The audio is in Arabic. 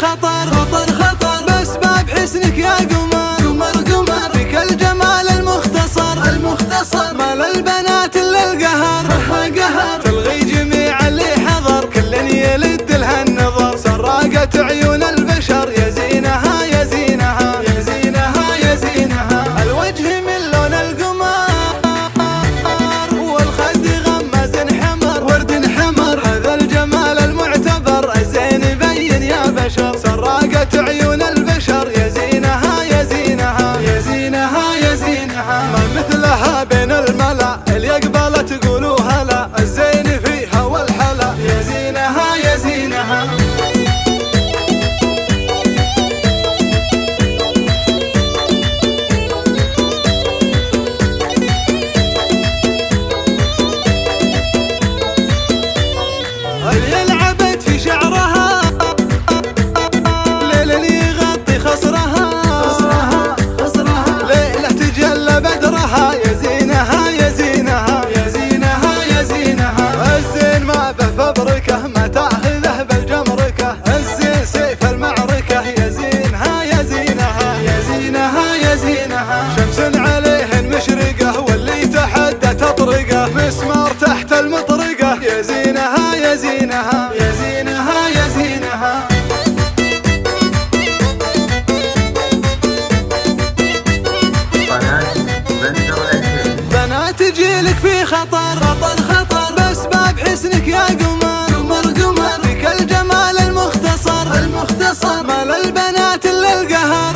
خطر خطر بأسباب حسنك يا قمر فيك الجمال المختصر ما للبنات إلا القهر تلغي جميع اللي حضر كل يلد لها النظر سراقة عيون البشر يا زينها يا زينها يا زينها يا زينها الوجه من لون القمر والخد غمز حمر ورد حمر هذا الجمال المعتبر الزين يبين يا بشر سراقة عيون البشر يا زينها يا زينها يا زينها يا زينها ما مثلها بين الملا اللي يقبل تقولوا هلا الزين فيها والحلا يا زينها يا زينها اللي لعبت في شعرها ليل يغطي خصرها ليلة تجلى بدرها يا زينها يا زينها يا زينها يا زينها الزين ما به فبركه ما تاخذه بالجمركه الزين سيف المعركه يا زينها يا زينها يا زينها يا زينها شمس عليهن مشرقه واللي تحدى تطرقه مسمار تحت المطرقه يا زينها يا زينها يا زينها يا زينها بنات جيلك في خطر بأسباب حسنك يا قمر فيك الجمال المختصر ما للبنات إلا القهر